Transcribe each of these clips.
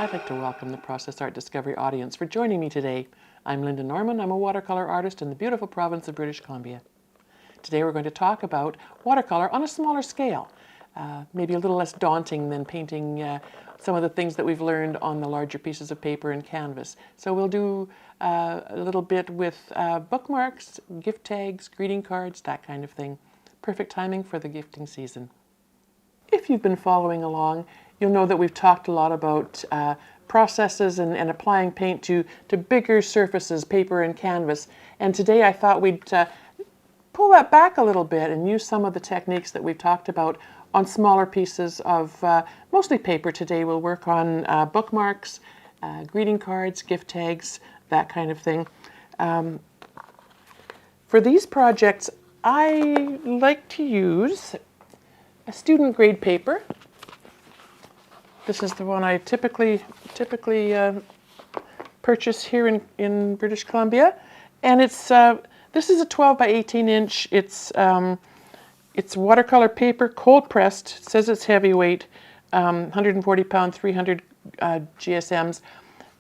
I'd like to welcome the Process Art Discovery audience for joining me today. I'm Lynda M. I'm a watercolor artist in the beautiful province of British Columbia. Today we're going to talk about watercolor on a smaller scale, maybe a little less daunting than painting some of the things that we've learned on the larger pieces of paper and canvas. So we'll do a little bit with bookmarks, gift tags, greeting cards, that kind of thing. Perfect timing for the gifting season. If you've been following along, you'll know that we've talked a lot about processes and applying paint to bigger surfaces, paper and canvas. And today I thought we'd pull that back a little bit and use some of the techniques that we've talked about on smaller pieces of mostly paper. Today we'll work on bookmarks, greeting cards, gift tags, that kind of thing. For these projects, I like to use a student grade paper. This is the one I typically purchase here in British Columbia, and it's this is a 12 by 18 inch. It's watercolor paper, cold pressed. It says it's heavyweight, 140 pound, 300 GSMs,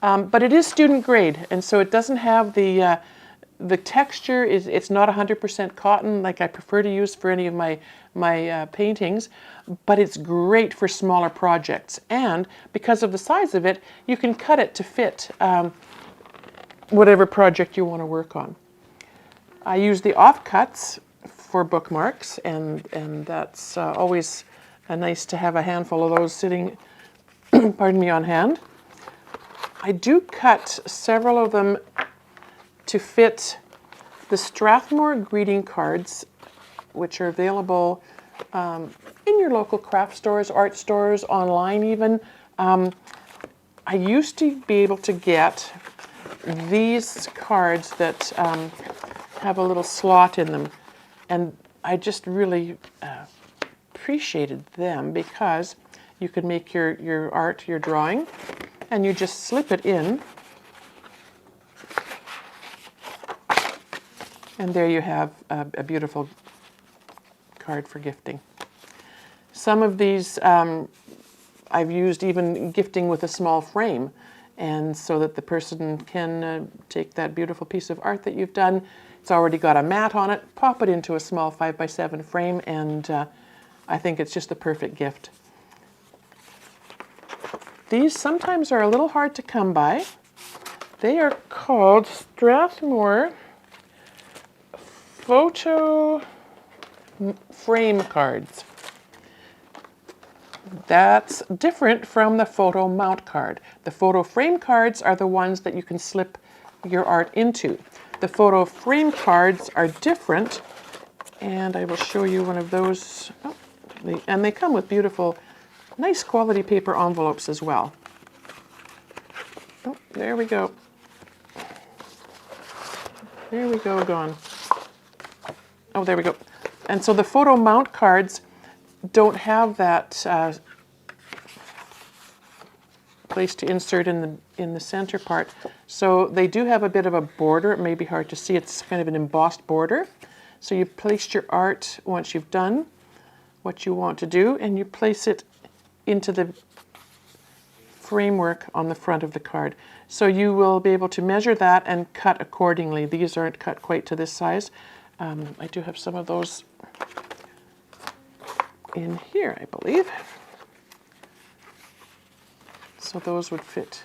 but it is student grade, and so it doesn't have the texture. It's not 100% cotton like I prefer to use for any of my paintings, but it's great for smaller projects. And because of the size of it, you can cut it to fit whatever project you want to work on. I use the offcuts for bookmarks, and that's always nice to have a handful of those sitting, pardon me, on hand. I do cut several of them to fit the Strathmore greeting cards, which are available in your local craft stores, art stores, online even. I used to be able to get these cards that have a little slot in them, and I just really appreciated them because you could make your art, your drawing, and you just slip it in. And there you have a beautiful card for gifting. Some of these I've used even gifting with a small frame, and so that the person can take that beautiful piece of art that you've done. It's already got a mat on it, pop it into a small 5x7 frame, and I think it's just the perfect gift. These sometimes are a little hard to come by. They are called Strathmore photo frame cards. That's different from the photo mount card. The photo frame cards are the ones that you can slip your art into. The photo frame cards are different, and I will show you one of those. Oh, and they come with beautiful, nice quality paper envelopes as well. Oh, there we go. There we go, gone. Oh, there we go. And so the photo mount cards don't have that place to insert in the center part. So they do have a bit of a border. It may be hard to see. It's kind of an embossed border. So you place your art once you've done what you want to do, and you place it into the framework on the front of the card. So you will be able to measure that and cut accordingly. These aren't cut quite to this size. I do have some of those in here, I believe. So those would fit.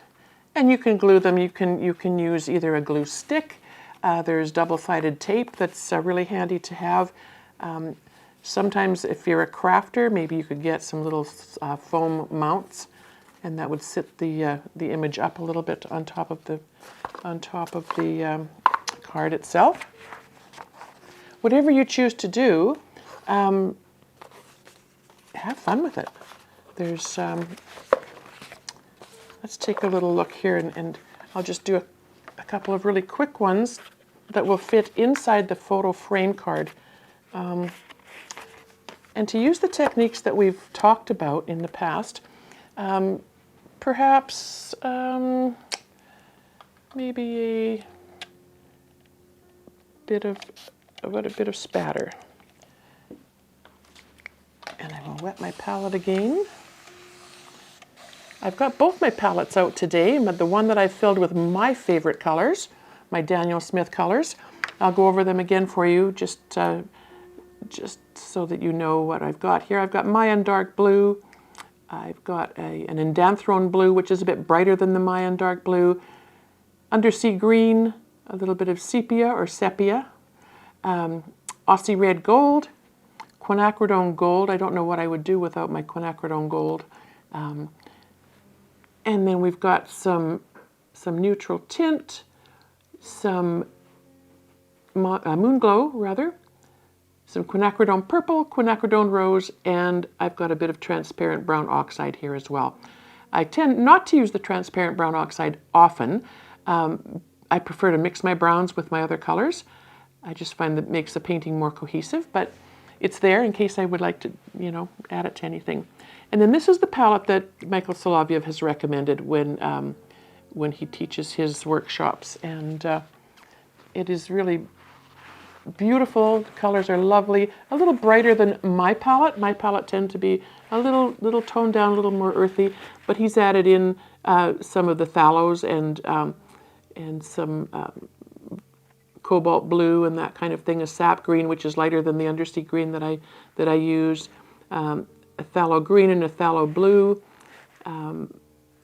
And you can glue them. You can use either a glue stick. There's double-sided tape that's really handy to have. Sometimes if you're a crafter, maybe you could get some little foam mounts, and that would sit the image up a little bit on top of the card itself. Whatever you choose to do, have fun with it. There's, let's take a little look here, and I'll just do a couple of really quick ones that will fit inside the photo frame card. And to use the techniques that we've talked about in the past, perhaps maybe a bit of spatter. And I will wet my palette again. I've got both my palettes out today, but the one that I've filled with my favorite colors, my Daniel Smith colors. I'll go over them again for you, just so that you know what I've got here. I've got Mayan Dark Blue. I've got an Indanthrone Blue, which is a bit brighter than the Mayan Dark Blue. Undersea Green, a little bit of sepia. Aussie Red Gold. Quinacridone Gold. I don't know what I would do without my Quinacridone Gold. And then we've got some neutral tint, some Moon Glow, rather, some Quinacridone Purple, Quinacridone Rose, and I've got a bit of transparent brown oxide here as well. I tend not to use the transparent brown oxide often. I prefer to mix my browns with my other colors. I just find that makes the painting more cohesive, but it's there in case I would like to, add it to anything. And then this is the palette that Michael Soloviev has recommended when he teaches his workshops, and it is really beautiful. The colors are lovely, a little brighter than my palette. My palette tends to be a little toned down, a little more earthy, but he's added in some of the phthalo and some cobalt blue and that kind of thing, a sap green, which is lighter than the undersea green that I use, a phthalo green and a phthalo blue, and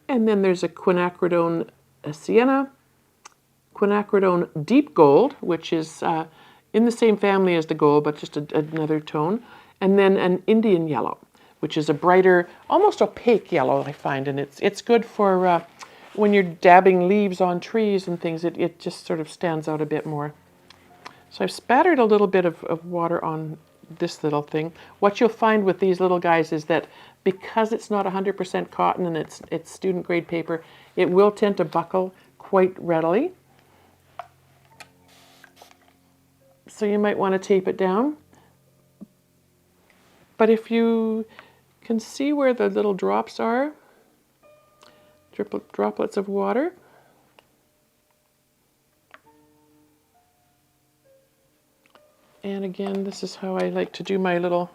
then there's a Quinacridone Sienna, Quinacridone Deep Gold, which is in the same family as the gold, but just another tone, and then an Indian Yellow, which is a brighter, almost opaque yellow, I find, and it's good for when you're dabbing leaves on trees and things. It just sort of stands out a bit more. So I've spattered a little bit of water on this little thing. What you'll find with these little guys is that because it's not 100% cotton and it's student grade paper, it will tend to buckle quite readily. So you might want to tape it down. But if you can see where the little drops are, droplets of water, and again, this is how I like to do my little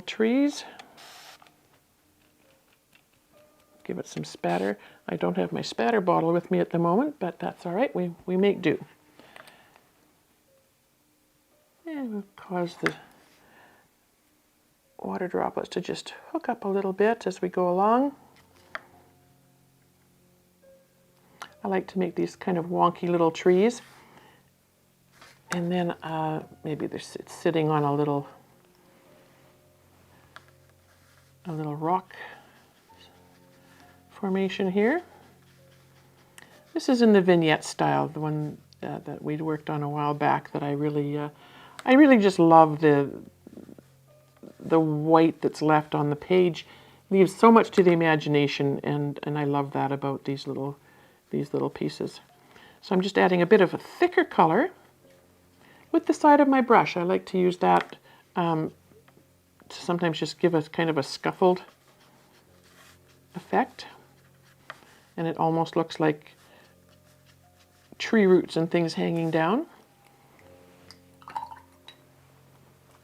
trees. Give it some spatter. I don't have my spatter bottle with me at the moment, but that's all right. We make do. And we'll cause the water droplets to just hook up a little bit as we go along. I like to make these kind of wonky little trees. And then maybe it's sitting on a little rock formation here. This is in the vignette style, the one that we'd worked on a while back. That I really just love the white that's left on the page. Leaves so much to the imagination, and I love that about these little pieces. So I'm just adding a bit of a thicker color with the side of my brush. I like to use that to sometimes just give us kind of a scuffled effect. And it almost looks like tree roots and things hanging down.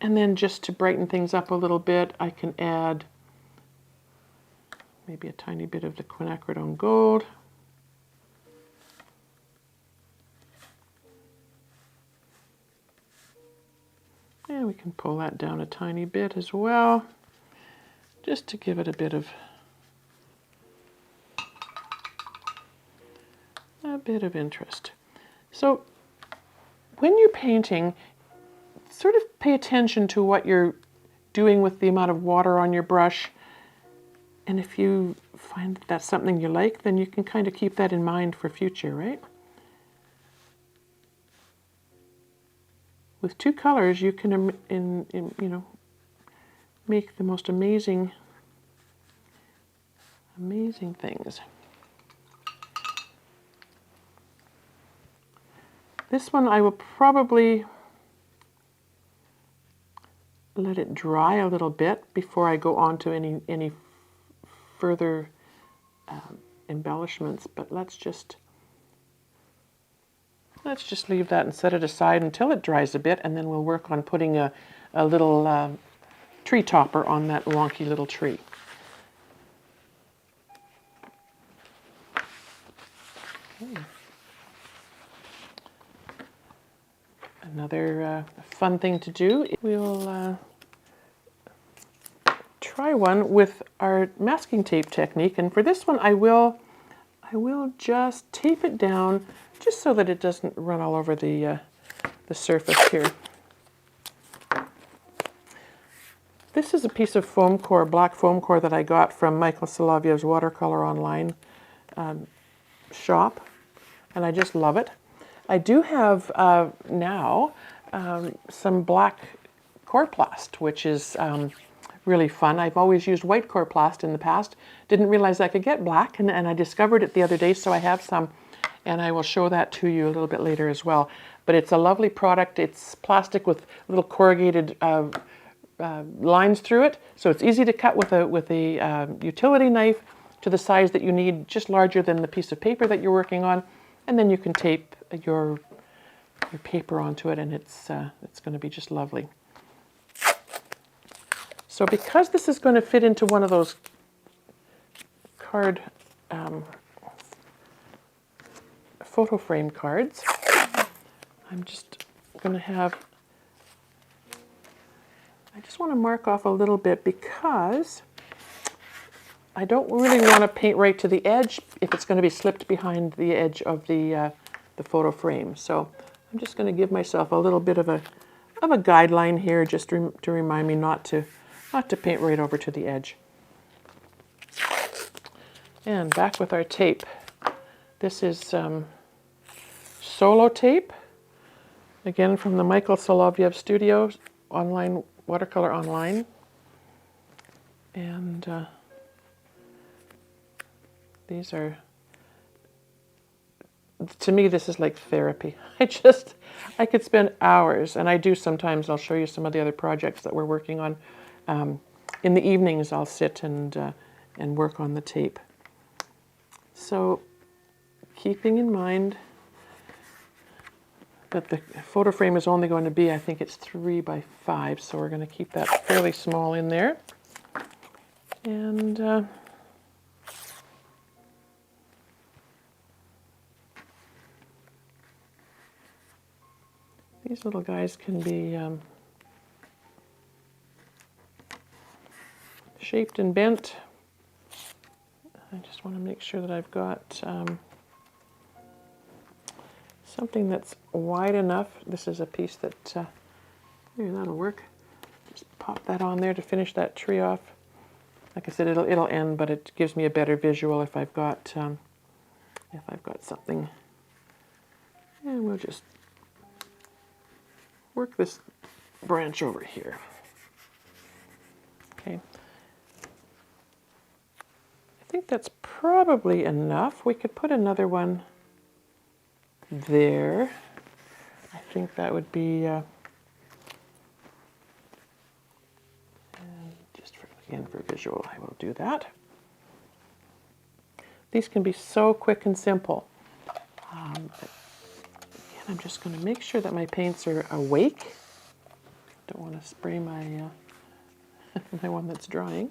And then just to brighten things up a little bit, I can add maybe a tiny bit of the Quinacridone Gold. And we can pull that down a tiny bit as well, just to give it a bit of interest. So when you're painting, sort of pay attention to what you're doing with the amount of water on your brush. And if you find that that's something you like, then you can kind of keep that in mind for future, right? With two colors, you can make the most amazing things. This one I will probably let it dry a little bit before I go on to any further embellishments, but let's just leave that and set it aside until it dries a bit, and then we'll work on putting a little tree topper on that wonky little tree. Another fun thing to do, we'll try one with our masking tape technique. And for this one, I will just tape it down just so that it doesn't run all over the surface here. This is a piece of foam core, black foam core that I got from Michael Soloviev's Watercolor online shop, and I just love it. I do have now some black Coroplast, which is really fun. I've always used white Coroplast in the past. Didn't realize I could get black, and I discovered it the other day, so I have some, and I will show that to you a little bit later as well. But it's a lovely product. It's plastic with little corrugated lines through it, so it's easy to cut with a utility knife to the size that you need, just larger than the piece of paper that you're working on, and then you can tape your paper onto it, and it's going to be just lovely. So because this is going to fit into one of those card photo frame cards, I'm just going to have, I just want to mark off a little bit because I don't really want to paint right to the edge if it's going to be slipped behind the edge of the photo frame. So I'm just going to give myself a little bit of a guideline here, just to remind me not to paint right over to the edge. And back with our tape. This is solo tape, again from the Michael Soloviev Studio online, Watercolor Online. And these are, to me, this is like therapy. I could spend hours, and I do sometimes. I'll show you some of the other projects that we're working on. In the evenings, I'll sit and work on the tape. So, keeping in mind that the photo frame is only going to be, I think it's 3 by 5, so we're going to keep that fairly small in there. And these little guys can be shaped and bent. I just want to make sure that I've got something that's wide enough. This is a piece that, maybe that'll work. Just pop that on there to finish that tree off. Like I said, it'll end, but it gives me a better visual if I've got something. And we'll just work this branch over here. Okay. I think that's probably enough. We could put another one there. I think that would be, and just again for visual, I will do that. These can be so quick and simple. Again, I'm just going to make sure that my paints are awake. Don't want to spray my my one that's drying.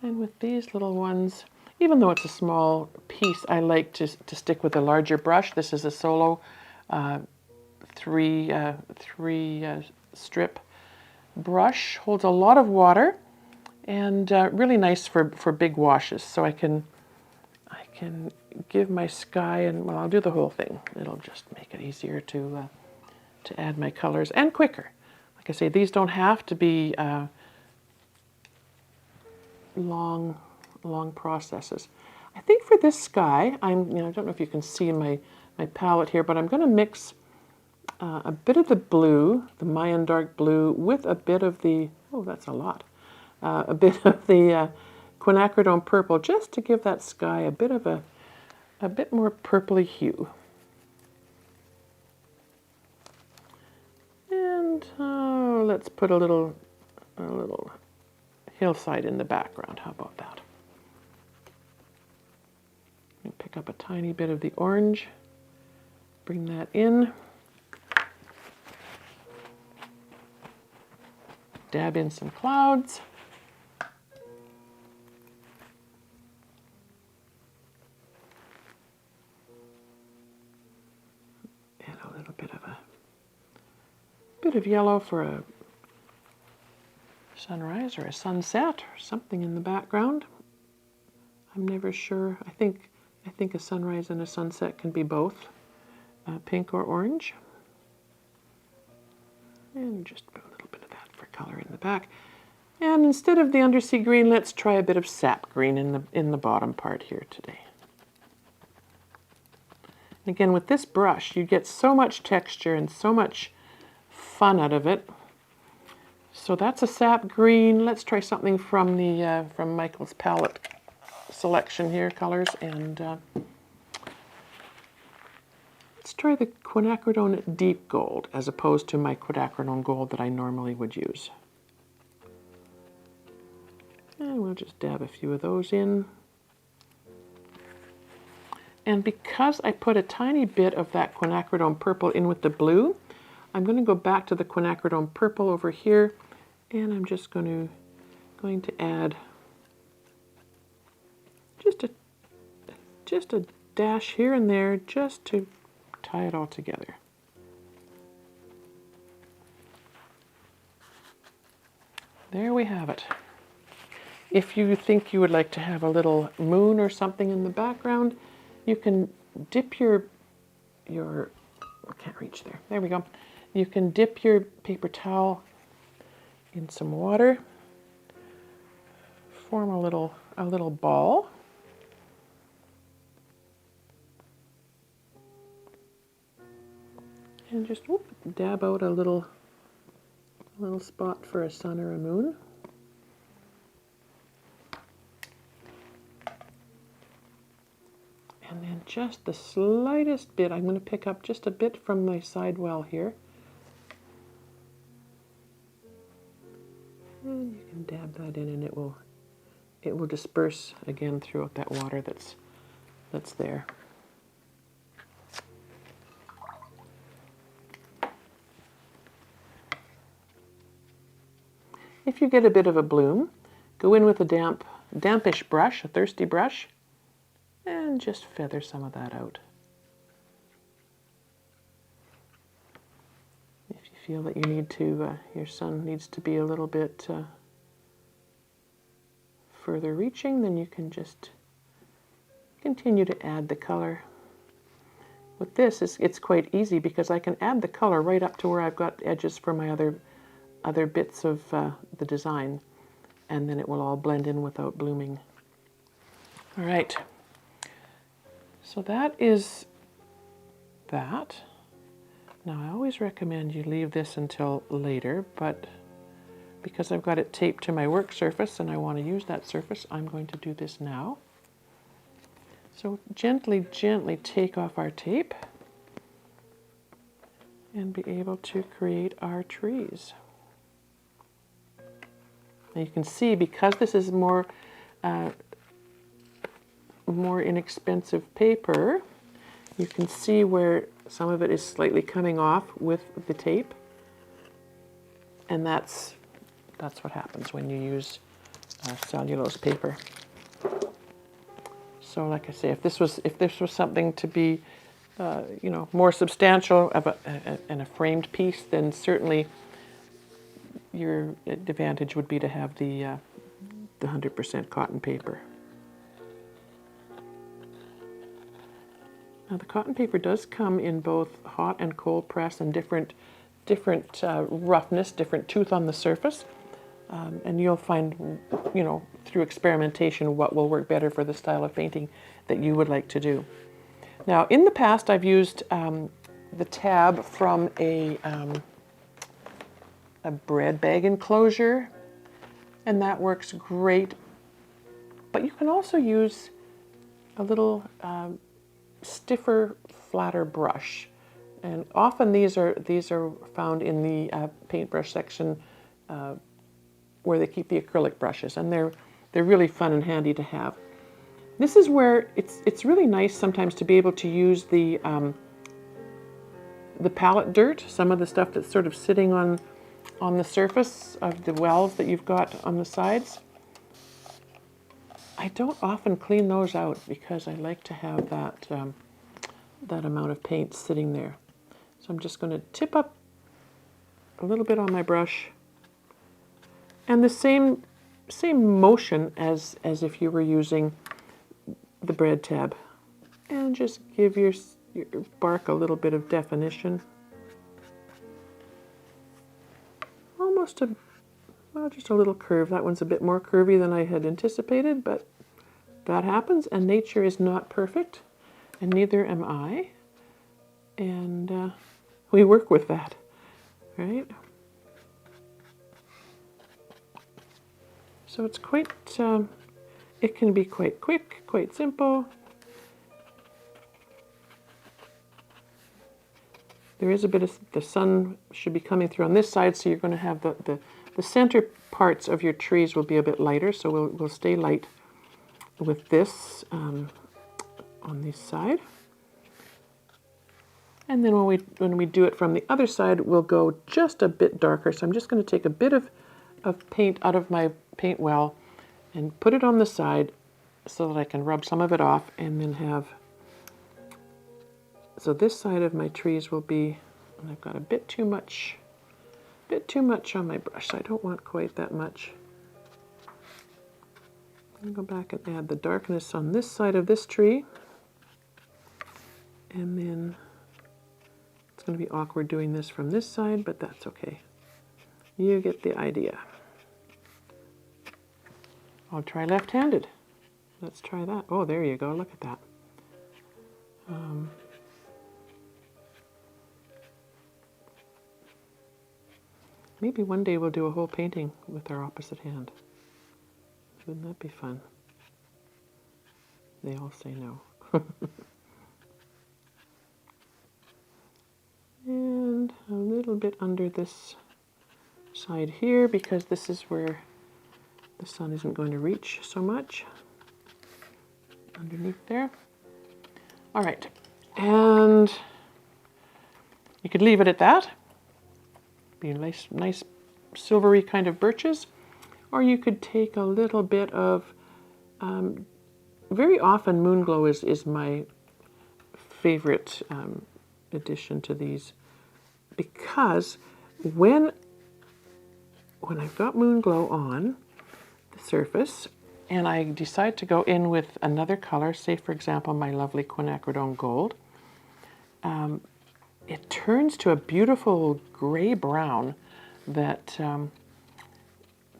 And with these little ones, even though it's a small piece, I like to stick with a larger brush. This is a solo three strip brush. Holds a lot of water and really nice for big washes. So I can give my sky, and well, I'll do the whole thing. It'll just make it easier to add my colors, and quicker. Like I say, these don't have to be long processes. I think for this sky, I don't know if you can see my palette here, but I'm going to mix a bit of the blue, the Mayan dark blue, with a bit of the, oh, that's a lot, a bit of the quinacridone purple, just to give that sky a bit more purpley hue. And let's put a little hillside in the background. How about that? And pick up a tiny bit of the orange, bring that in, dab in some clouds, bit of yellow for a sunrise or a sunset or something in the background. I'm never sure. I think a sunrise and a sunset can be both pink or orange. And just put a little bit of that for color in the back. And instead of the undersea green, let's try a bit of sap green in the bottom part here today. And again, with this brush, you get so much texture and so much fun out of it. So that's a sap green. Let's try something from the from Michael's palette selection here, colors, and let's try the quinacridone deep gold as opposed to my quinacridone gold that I normally would use. And we'll just dab a few of those in. And because I put a tiny bit of that quinacridone purple in with the blue, I'm going to go back to the quinacridone purple over here, and I'm just going to add just a dash here and there just to tie it all together. There we have it. If you think you would like to have a little moon or something in the background, you can dip your I can't reach there. There we go. You can dip your paper towel in some water, form a little ball, and just dab out a little spot for a sun or a moon. And then just the slightest bit, I'm going to pick up just a bit from my side well here. And you can dab that in, and it will disperse again throughout that water that's there. If you get a bit of a bloom, go in with a dampish brush, a thirsty brush, and just feather some of that out. If you feel that you need to, your sun needs to be a little bit further reaching, then you can just continue to add the color. With this, it's quite easy because I can add the color right up to where I've got edges for my other bits of the design, and then it will all blend in without blooming. All right. So that is that. Now I always recommend you leave this until later, but because I've got it taped to my work surface and I want to use that surface, I'm going to do this now. So gently take off our tape and be able to create our trees. Now you can see, because this is more inexpensive paper, you can see where some of it is slightly coming off with the tape, and that's what happens when you use cellulose paper. So like I say, if this was something to be more substantial and a framed piece, then certainly your advantage would be to have the 100% cotton paper. Now the cotton paper does come in both hot and cold press and different roughness, different tooth on the surface, and you'll find, through experimentation, what will work better for the style of painting that you would like to do. Now in the past I've used the tab from a bread bag enclosure, and that works great, but you can also use a little stiffer, flatter brush, and often these are found in the paintbrush section where they keep the acrylic brushes, and they're really fun and handy to have. This is where it's really nice sometimes to be able to use the palette dirt, some of the stuff that's sort of sitting on the surface of the wells that you've got on the sides. I don't often clean those out because I like to have that amount of paint sitting there. So I'm just going to tip up a little bit on my brush. And the same motion as if you were using the bread tab. And just give your bark a little bit of definition. Almost just a little curve. That one's a bit more curvy than I had anticipated, but that happens, and nature is not perfect, and neither am I. And we work with that, right? So it's quite, it can be quite quick, quite simple. There is a bit of, the sun should be coming through on this side, so you're going to have the center parts of your trees will be a bit lighter, so we'll stay light with this on this side. And then when we do it from the other side, we'll go just a bit darker. So I'm just going to take a bit of paint out of my paint well and put it on the side so that I can rub some of it off, and then have, so this side of my trees will be, and I've got a bit too much on my brush, so I don't want quite that much. I'll go back and add the darkness on this side of this tree, and then it's going to be awkward doing this from this side, but that's okay. You get the idea. I'll try left-handed. Let's try that. Oh, there you go. Look at that. Maybe one day we'll do a whole painting with our opposite hand. Wouldn't that be fun? They all say no. And a little bit under this side here, because this is where the sun isn't going to reach so much. Underneath there. All right, and you could leave it at that. Be nice silvery kind of birches, or you could take a little bit of, very often Moonglow is my favorite addition to these, because when I've got Moonglow on the surface and I decide to go in with another color, say for example my lovely quinacridone gold, it turns to a beautiful gray-brown that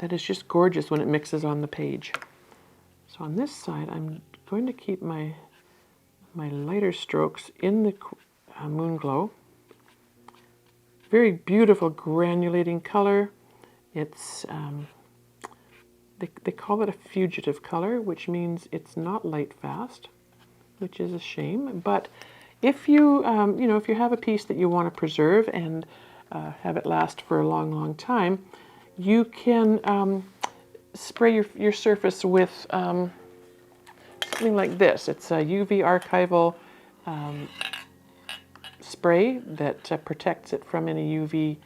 is just gorgeous when it mixes on the page. So on this side, I'm going to keep my lighter strokes in the Moonglow. Very beautiful granulating color. It's they call it a fugitive color, which means it's not light fast, which is a shame. But if you if you have a piece that you want to preserve and have it last for a long time, you can spray your surface with something like this. It's a UV archival spray that protects it from any UV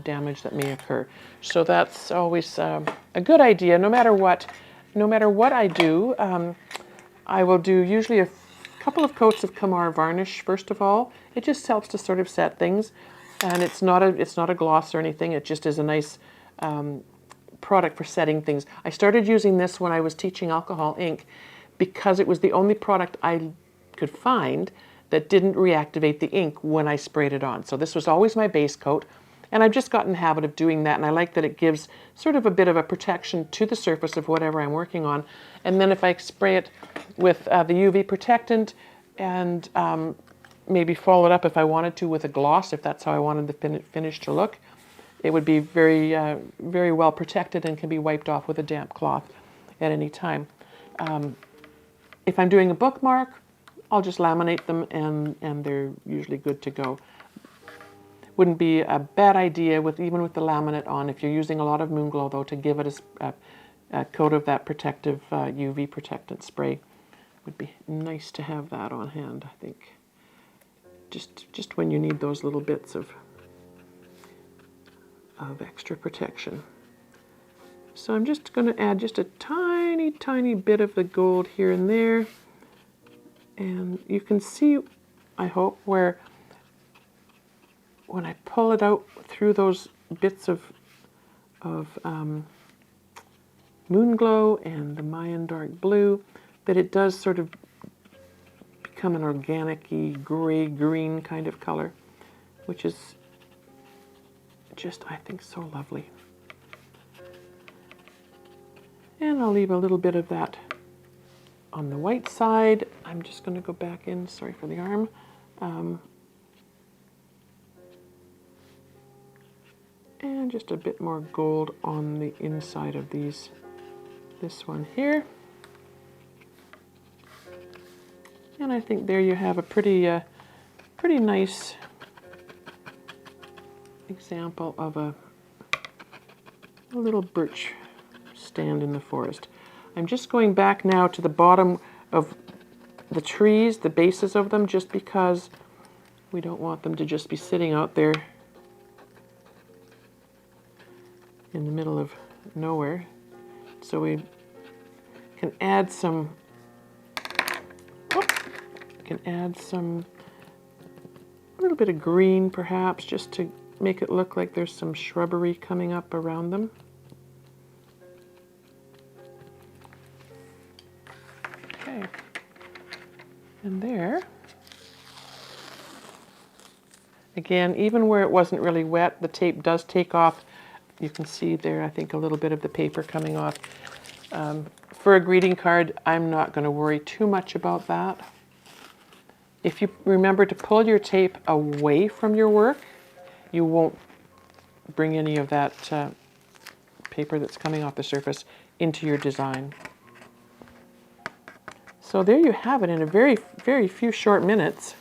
damage that may occur. So that's always a good idea. No matter what I do, I will do usually a couple of coats of Camar varnish first of all. It just helps to sort of set things, and it's not a gloss or anything. It just is a nice product for setting things. I started using this when I was teaching alcohol ink because it was the only product I could find that didn't reactivate the ink when I sprayed it on. So this was always my base coat, and I've just gotten in the habit of doing that, and I like that it gives sort of a bit of a protection to the surface of whatever I'm working on. And then if I spray it with the UV protectant and maybe follow it up if I wanted to with a gloss, if that's how I wanted the finish to look, it would be very, very well protected and can be wiped off with a damp cloth at any time. If I'm doing a bookmark, I'll just laminate them and they're usually good to go. Wouldn't be a bad idea even with the laminate on, if you're using a lot of Moonglow though, to give it a coat of that protective UV protectant spray. Would be nice to have that on hand, I think. Just when you need those little bits of extra protection. So I'm just going to add just a tiny bit of the gold here and there. And you can see, I hope, where when I pull it out through those bits of moon glow and the Mayan dark blue, that it does sort of become an organic-y gray-green kind of color, which is just, I think, so lovely. And I'll leave a little bit of that on the white side. I'm just going to go back in, sorry for the arm. And just a bit more gold on the inside of these. This one here. And I think there you have a pretty nice example of a little birch stand in the forest. I'm just going back now to the bottom of the trees, the bases of them, just because we don't want them to just be sitting out there in the middle of nowhere. So we can add some, a little bit of green perhaps, just to make it look like there's some shrubbery coming up around them. Okay, and there, again, even where it wasn't really wet, the tape does take off. You can see there, I think, a little bit of the paper coming off. For a greeting card, I'm not going to worry too much about that. If you remember to pull your tape away from your work, you won't bring any of that paper that's coming off the surface into your design. So there you have it in a very, very few short minutes.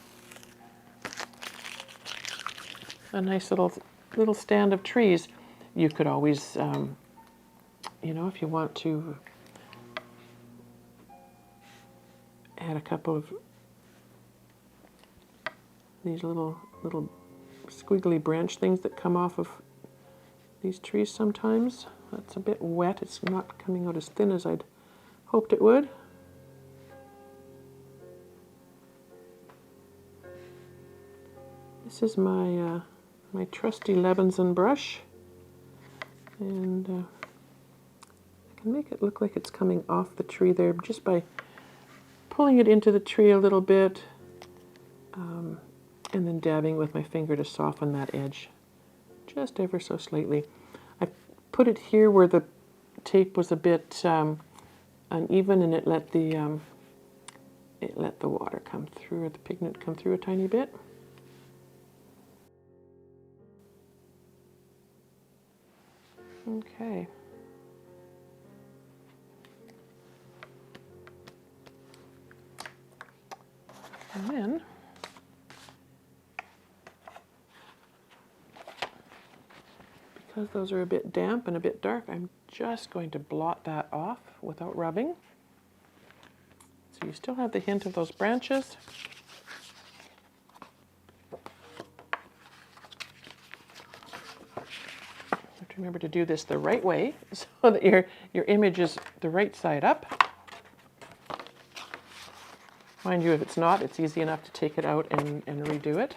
A nice little stand of trees. You could always, you know, if you want to add a couple of these little squiggly branch things that come off of these trees sometimes. That's a bit wet. It's not coming out as thin as I'd hoped it would. This is my my trusty Levinson brush, and I can make it look like it's coming off the tree there just by pulling it into the tree a little bit, and then dabbing with my finger to soften that edge just ever so slightly. I put it here where the tape was a bit uneven, and it let the water come through, or the pigment come through a tiny bit. Okay. And then because those are a bit damp and a bit dark, I'm just going to blot that off without rubbing. So you still have the hint of those branches. Have to remember to do this the right way so that your image is the right side up. Mind you, if it's not, it's easy enough to take it out and redo it.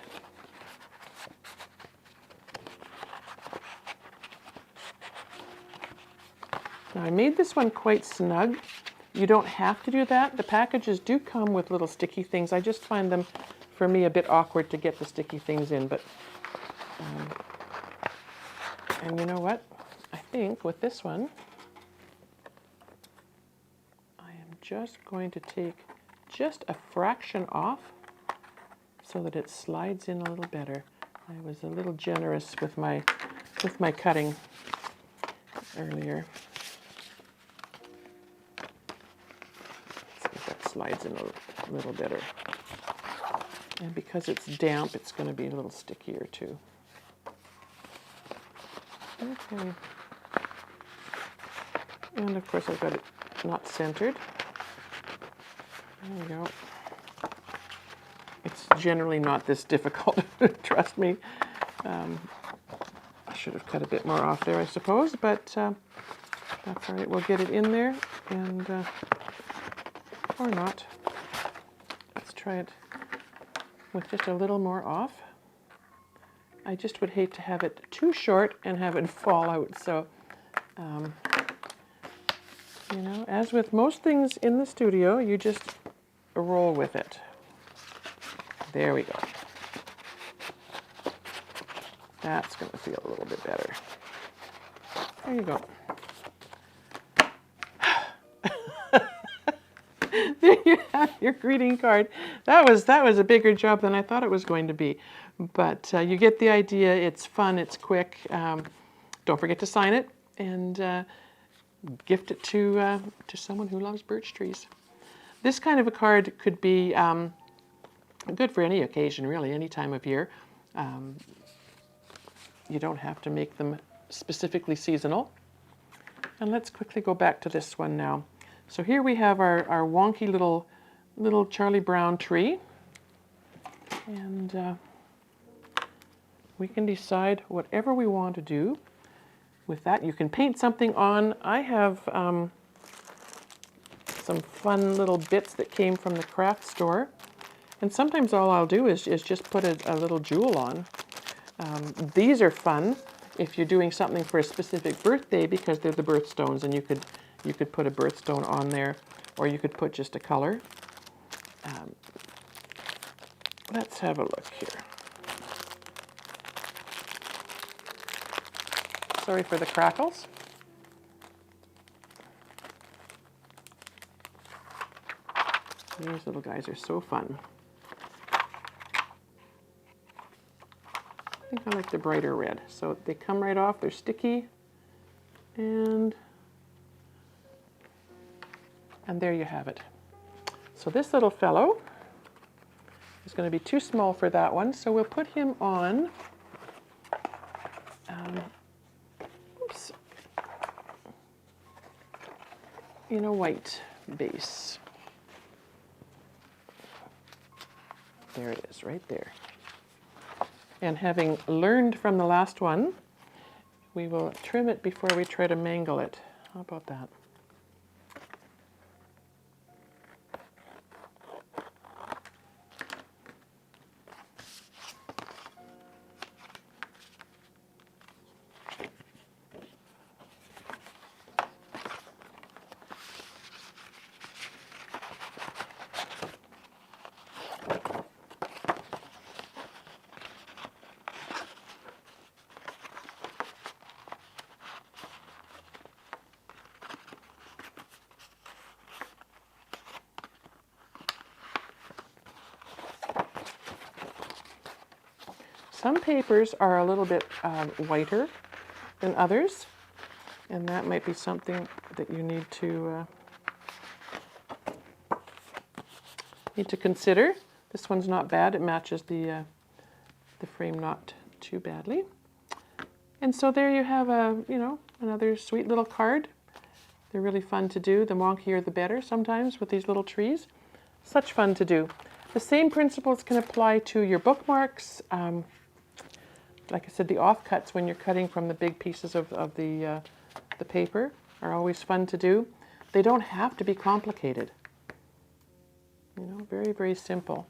Now I made this one quite snug. You don't have to do that. The packages do come with little sticky things. I just find them, for me, a bit awkward to get the sticky things in. But and you know what? I think with this one, I am just going to take just a fraction off so that it slides in a little better. I was a little generous with my cutting earlier. See if that slides in a little better. And because it's damp, it's going to be a little stickier too. Okay. And of course I've got it not centered. There we go. It's generally not this difficult, trust me. I should have cut a bit more off there, I suppose, but that's all right. We'll get it in there, and or not. Let's try it with just a little more off. I just would hate to have it too short and have it fall out. So, you know, as with most things in the studio, you just roll with it. There we go. That's going to feel a little bit better. There you go. There you have your greeting card. That was a bigger job than I thought it was going to be. But you get the idea. It's fun. It's quick. Don't forget to sign it and gift it to someone who loves birch trees. This kind of a card could be good for any occasion, really, any time of year. You don't have to make them specifically seasonal. And let's quickly go back to this one now. So here we have our wonky little Charlie Brown tree. And we can decide whatever we want to do with that. You can paint something on. I have some fun little bits that came from the craft store. And sometimes all I'll do is just put a little jewel on. These are fun if you're doing something for a specific birthday because they're the birthstones, and you could put a birthstone on there, or you could put just a color. Let's have a look here. Sorry for the crackles. These little guys are so fun. I think I like the brighter red. So they come right off, they're sticky, and there you have it. So this little fellow is going to be too small for that one, so we'll put him on, in a white base. There it is, right there. And having learned from the last one, we will trim it before we try to mangle it. How about that? Some papers are a little bit whiter than others, and that might be something that you need to consider. This one's not bad; it matches the frame not too badly. And so there you have another sweet little card. They're really fun to do. The wonkier the better sometimes with these little trees. Such fun to do. The same principles can apply to your bookmarks. Like I said, the offcuts when you're cutting from the big pieces of the paper are always fun to do. They don't have to be complicated. You know, very, very simple.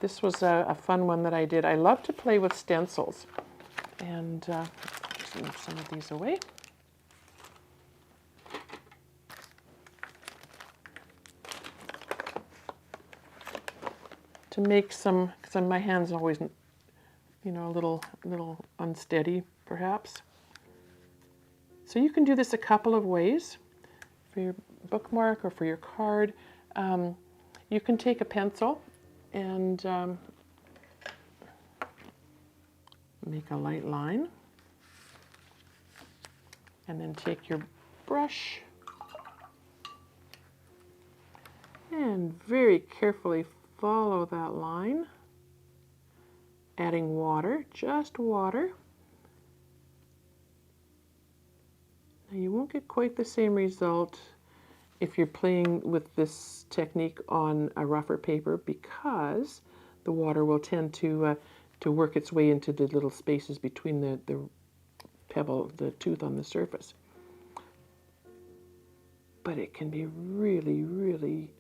This was a fun one that I did. I love to play with stencils. And just move some of these away. To make some, because my hand's always, you know, a little unsteady, perhaps. So you can do this a couple of ways for your bookmark or for your card. You can take a pencil and make a light line, and then take your brush and very carefully follow that line, adding water, just water. Now you won't get quite the same result if you're playing with this technique on a rougher paper, because the water will tend to work its way into the little spaces between the pebble, the tooth on the surface. But it can be really, really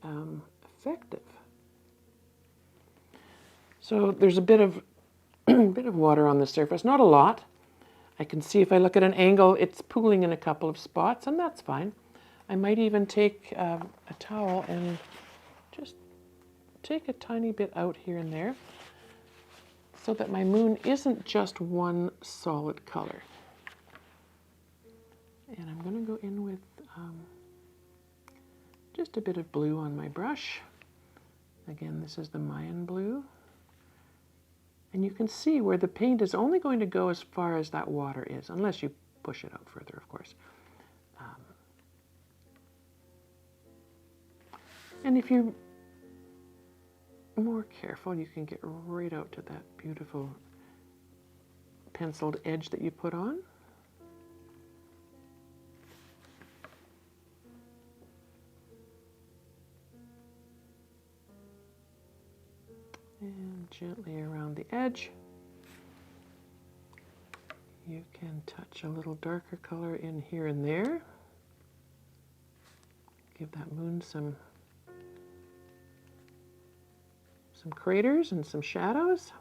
effective. So there's a bit of bit of water on the surface, not a lot. I can see if I look at an angle, it's pooling in a couple of spots, and that's fine. I might even take a towel and just take a tiny bit out here and there so that my moon isn't just one solid color. And I'm going to go in with just a bit of blue on my brush. Again, this is the Mayan blue. And you can see where the paint is only going to go as far as that water is, unless you push it out further, of course. And if you're more careful, you can get right out to that beautiful penciled edge that you put on. And gently around the edge. You can touch a little darker color in here and there. Give that moon some craters and some shadows.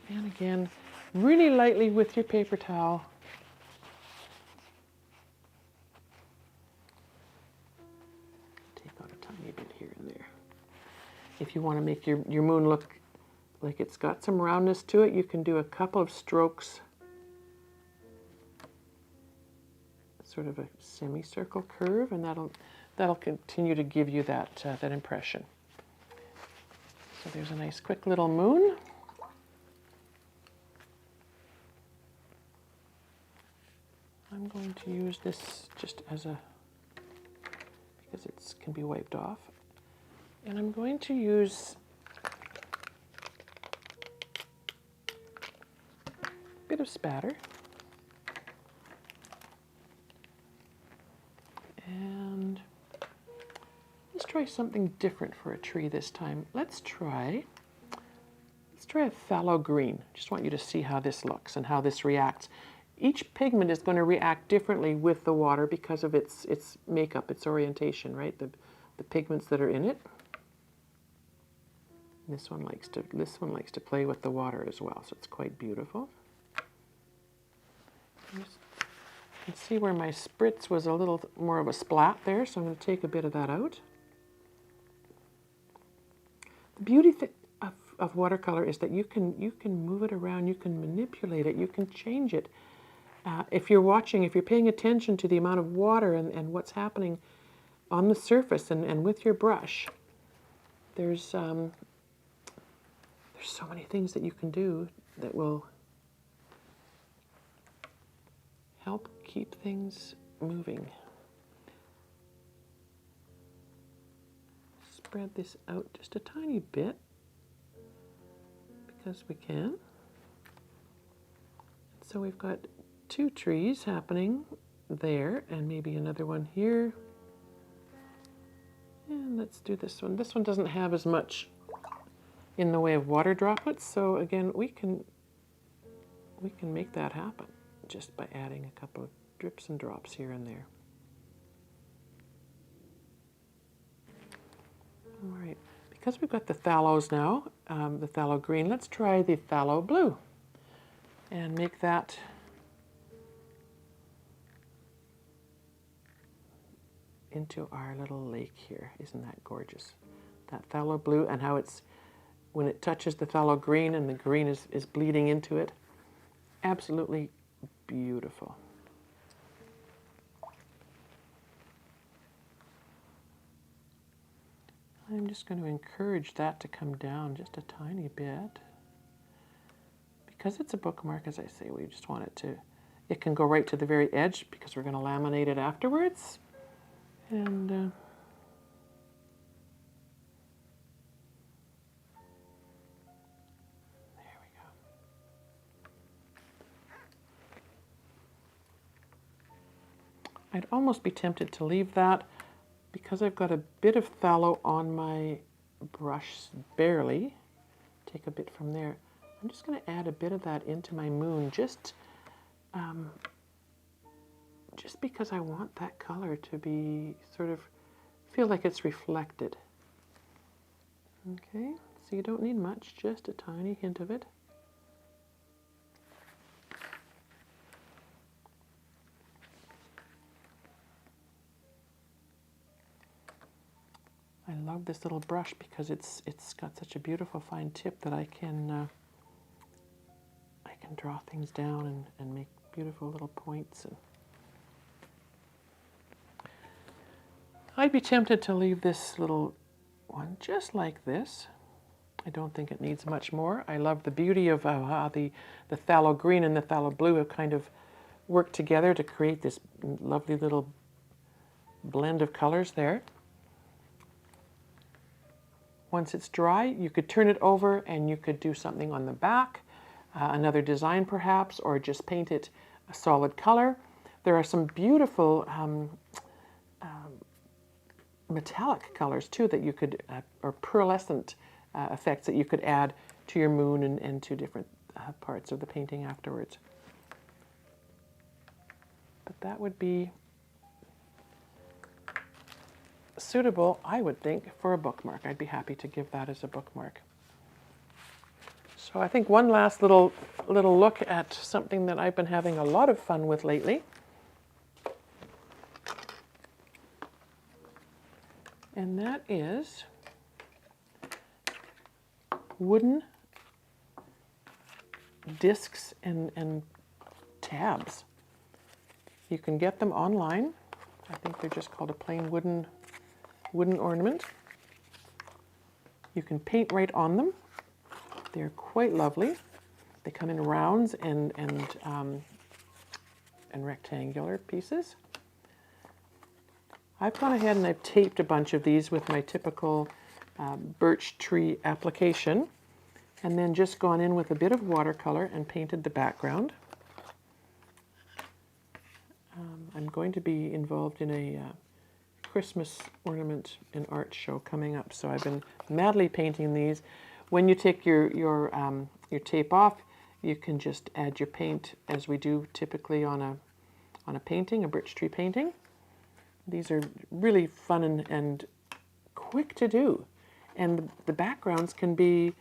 And again, really lightly with your paper towel. Take out a tiny bit here and there. If you want to make your moon look like it's got some roundness to it, you can do a couple of strokes, sort of a semicircle curve, and that'll continue to give you that impression. So there's a nice quick little moon. I'm going to use this just as because it can be wiped off. And I'm going to use a bit of spatter. And let's try something different for a tree this time. Let's try a phthalo green. Just want you to see how this looks and how this reacts. Each pigment is going to react differently with the water because of its makeup, its orientation, right? The pigments that are in it. This one likes to play with the water as well, so it's quite beautiful. You can see where my spritz was a little more of a splat there, so I'm going to take a bit of that out. The beauty of watercolor is that you can move it around, you can manipulate it, you can change it. If you're paying attention to the amount of water and what's happening on the surface and with your brush, there's so many things that you can do that will help keep things moving. Spread this out just a tiny bit because we can. So we've got two trees happening there and maybe another one here. And let's do this one. This one doesn't have as much in the way of water droplets, so again we can make that happen just by adding a couple of drips and drops here and there. All right, because we've got the phthalos now, the phthalo green, let's try the phthalo blue and make that into our little lake here. Isn't that gorgeous? That phthalo blue and how it's, when it touches the phthalo green and the green is bleeding into it, absolutely beautiful. I'm just going to encourage that to come down just a tiny bit. Because it's a bookmark, as I say, we just want it can go right to the very edge because we're going to laminate it afterwards. And there we go. I'd almost be tempted to leave that because I've got a bit of phthalo on my brush, barely. Take a bit from there. I'm just going to add a bit of that into my moon, just because I want that color to be feel like it's reflected Okay, so you don't need much, just a tiny hint of it. I love this little brush because it's got such a beautiful fine tip that I can draw things down and make beautiful little points. And I'd be tempted to leave this little one just like this. I don't think it needs much more. I love the beauty of how the phthalo green and the phthalo blue have kind of worked together to create this lovely little blend of colors there. Once it's dry, you could turn it over and you could do something on the back, another design perhaps, or just paint it a solid color. There are some beautiful metallic colors too that you could, or pearlescent effects that you could add to your moon and to different parts of the painting afterwards. But that would be suitable, I would think, for a bookmark. I'd be happy to give that as a bookmark. So I think one last little look at something that I've been having a lot of fun with lately. And that is wooden discs and tabs. You can get them online. I think they're just called a plain wooden ornament. You can paint right on them. They're quite lovely. They come in rounds and rectangular pieces. I've gone ahead and I've taped a bunch of these with my typical birch tree application, and then just gone in with a bit of watercolor and painted the background. I'm going to be involved in a Christmas ornament and art show coming up, so I've been madly painting these. When you take your tape off, you can just add your paint as we do typically on a painting, a birch tree painting. These are really fun and quick to do, and the backgrounds can be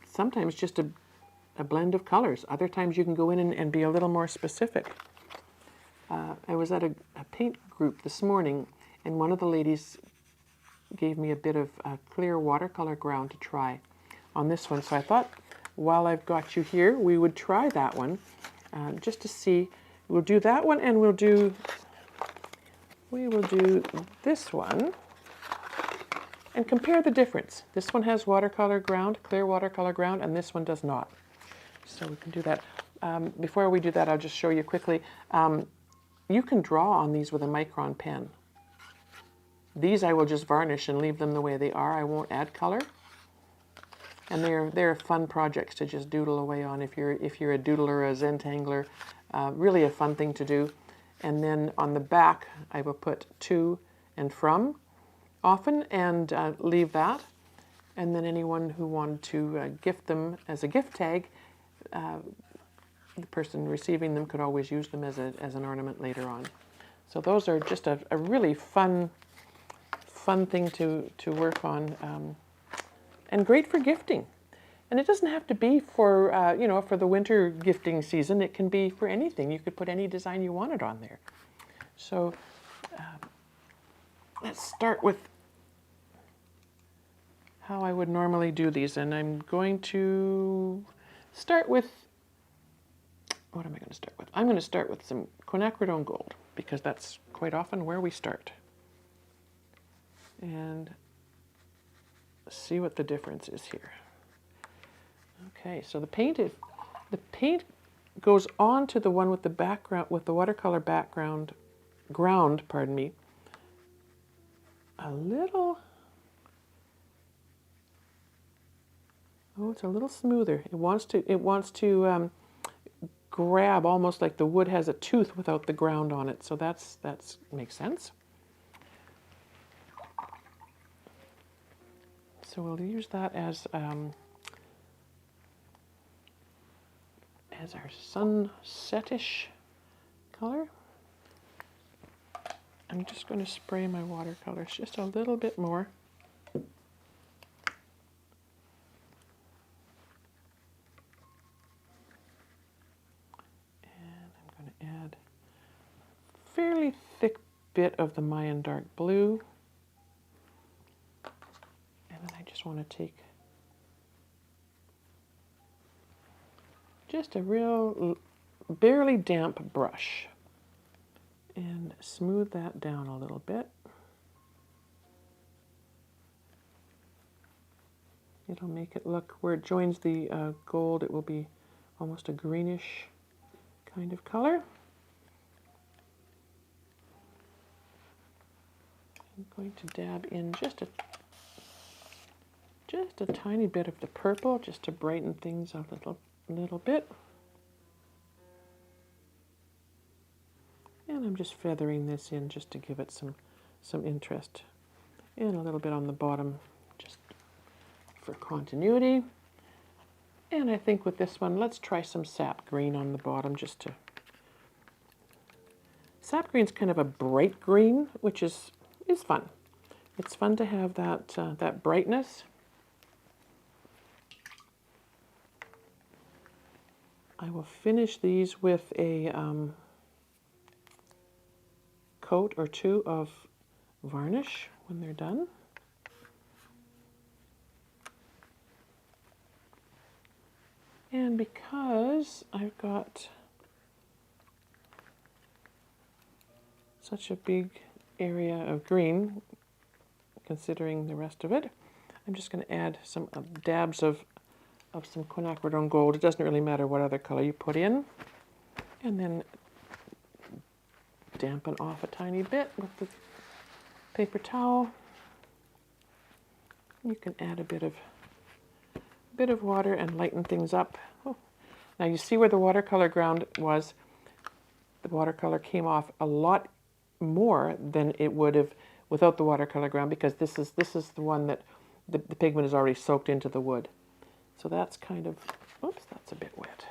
sometimes just a blend of colors. Other times you can go in and be a little more specific. I was at a paint group this morning, and one of the ladies gave me a bit of clear watercolor ground to try on this one. So I thought, while I've got you here, we would try that one just to see. We'll do that one, and we will do this one and compare the difference. This one has watercolor ground, clear watercolor ground, and this one does not. So we can do that. Before we do that, I'll just show you quickly. You can draw on these with a micron pen. These I will just varnish and leave them the way they are. I won't add color. And they're fun projects to just doodle away on if you're a doodler or a Zentangler. Really a fun thing to do. And then on the back, I will put to and from often and leave that. And then anyone who wanted to gift them as a gift tag, the person receiving them could always use them as an ornament later on. So those are just a really fun thing to work on, and great for gifting. And it doesn't have to be for for the winter gifting season. It can be for anything. You could put any design you wanted on there. So let's start with how I would normally do these, and I'm going to start with, what am I going to start with? I'm going to start with some quinacridone gold, because that's quite often where we start. And see what the difference is here. Okay, so the paint goes on to the one with the background, with the watercolor ground, a little, oh, it's a little smoother. It wants to grab almost like the wood has a tooth without the ground on it. So that's makes sense. So we'll use that as our sunsetish color. I'm just going to spray my watercolors just a little bit more. fairly thick bit of the Mayan dark blue. And then I just want to take just a real barely damp brush and smooth that down a little bit. It'll make it look, where it joins the gold, it will be almost a greenish kind of color. I'm going to dab in just a tiny bit of the purple, just to brighten things up a little bit. And I'm just feathering this in just to give it some interest. And a little bit on the bottom, just for continuity. And I think with this one, let's try some sap green on the bottom, just to... Sap green's kind of a bright green, which is fun. It's fun to have that brightness. I will finish these with a coat or two of varnish when they're done. And because I've got such a big area of green, considering the rest of it, I'm just going to add some dabs of some quinacridone gold. It doesn't really matter what other color you put in. And then dampen off a tiny bit with the paper towel. You can add a bit of water and lighten things up. Oh. Now you see where the watercolor ground was. The watercolor came off a lot more than it would have without the watercolor ground, because this is the one that the pigment is already soaked into the wood. So that's kind of, oops, that's a bit wet.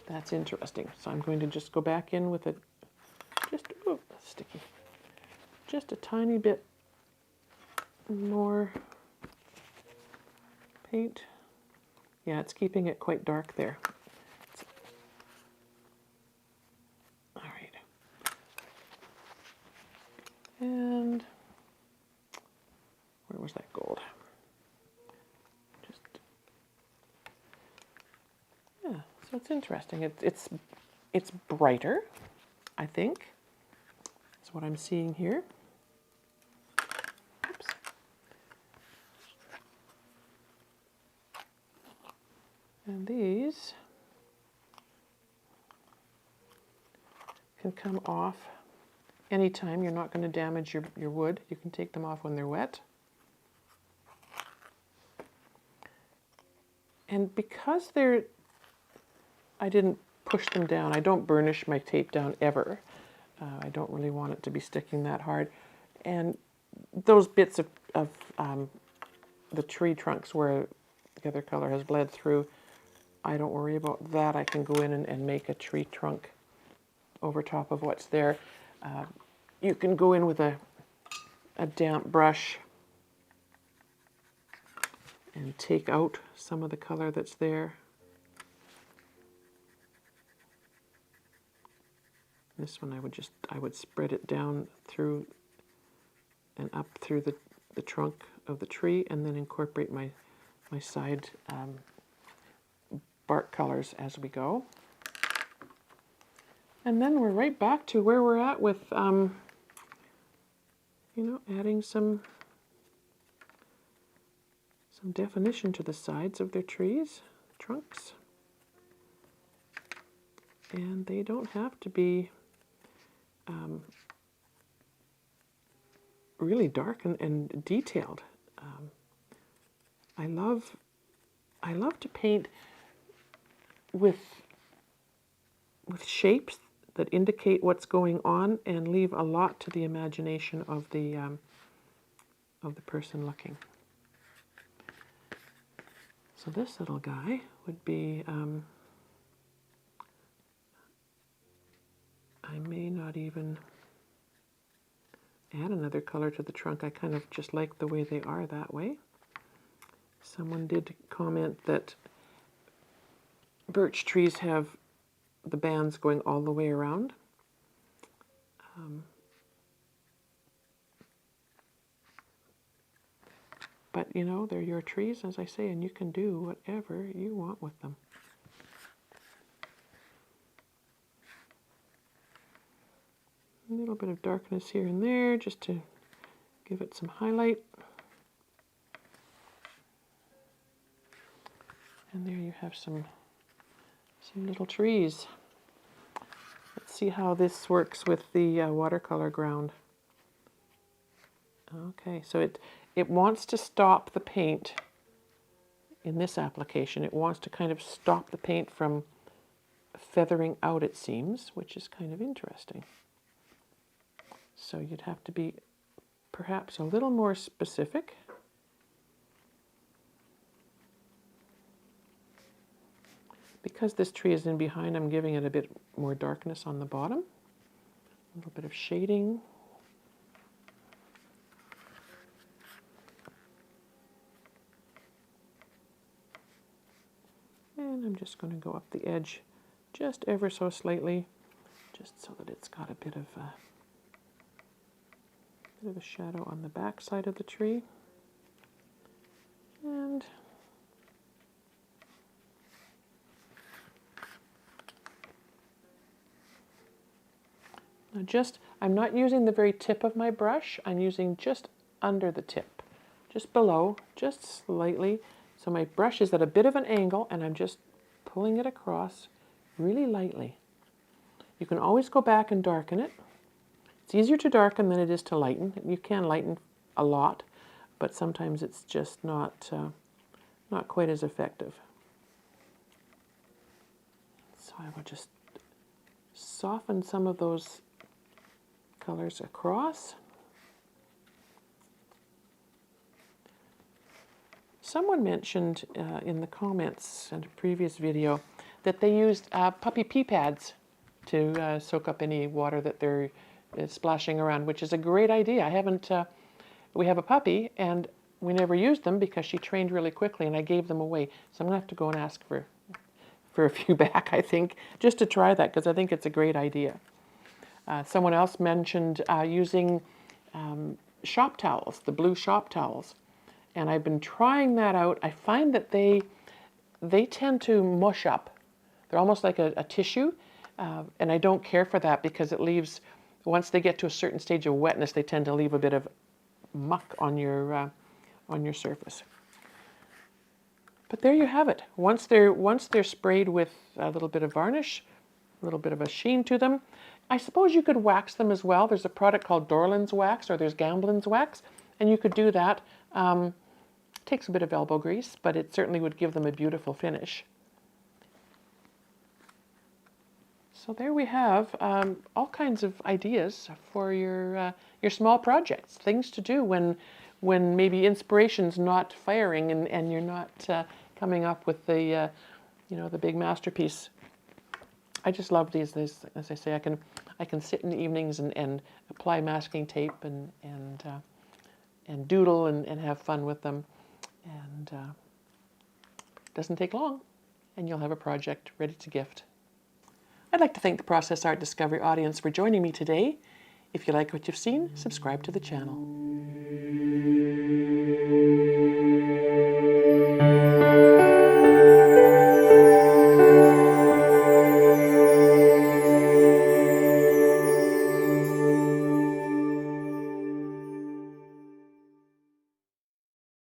That's interesting. So I'm going to just go back in with that's sticky. Just a tiny bit more paint. Yeah, it's keeping it quite dark there. All right. And where was that gold? Yeah, so it's interesting. It's brighter, I think. That's what I'm seeing here. Oops. And these can come off anytime. You're not going to damage your wood. You can take them off when they're wet. And because I didn't push them down. I don't burnish my tape down ever. I don't really want it to be sticking that hard. And those bits of the tree trunks where the other color has bled through, I don't worry about that. I can go in and make a tree trunk over top of what's there. You can go in with a damp brush and take out some of the color that's there. This one I would spread it down through and up through the trunk of the tree, and then incorporate my side bark colors as we go. And then we're right back to where we're at with, adding some definition to the sides of their trees, trunks. And they don't have to be really dark and detailed. I love to paint with shapes that indicate what's going on and leave a lot to the imagination of the person looking. So this little guy would be, I may not even add another color to the trunk. I kind of just like the way they are that way. Someone did comment that birch trees have the bands going all the way around. But, you know, they're your trees, as I say, and you can do whatever you want with them. A little bit of darkness here and there, just to give it some highlight. And there you have some little trees. Let's see how this works with the watercolor ground. Okay, so it wants to stop the paint in this application. It wants to kind of stop the paint from feathering out, it seems, which is kind of interesting. So you'd have to be perhaps a little more specific. Because this tree is in behind, I'm giving it a bit more darkness on the bottom. A little bit of shading. And I'm just going to go up the edge just ever so slightly, just so that it's got a bit of a shadow on the back side of the tree. And now I'm not using the very tip of my brush, I'm using just under the tip, just below, just slightly. So my brush is at a bit of an angle and I'm just pulling it across really lightly. You can always go back and darken it. It's easier to darken than it is to lighten. You can lighten a lot, but sometimes it's just not quite as effective. So I will just soften some of those colors across. Someone mentioned in the comments in a previous video that they used puppy pee pads to soak up any water that they're splashing around, which is a great idea. I haven't, we have a puppy and we never used them because she trained really quickly and I gave them away. So I'm gonna have to go and ask for a few back, I think, just to try that because I think it's a great idea. Someone else mentioned using shop towels, the blue shop towels. And I've been trying that out. I find that they tend to mush up. They're almost like a tissue, and I don't care for that because it leaves, once they get to a certain stage of wetness, they tend to leave a bit of muck on your surface. But there you have it. Once they're sprayed with a little bit of varnish, a little bit of a sheen to them, I suppose you could wax them as well. There's a product called Dorland's wax, or there's Gamblin's wax, and you could do that. Takes a bit of elbow grease, but it certainly would give them a beautiful finish. So there we have all kinds of ideas for your small projects, things to do when maybe inspiration's not firing and you're not coming up with the the big masterpiece. I just love these. As I say, I can sit in the evenings and apply masking tape and doodle and have fun with them. And it doesn't take long, and you'll have a project ready to gift. I'd like to thank the Process Art Discovery audience for joining me today. If you like what you've seen, subscribe to the channel.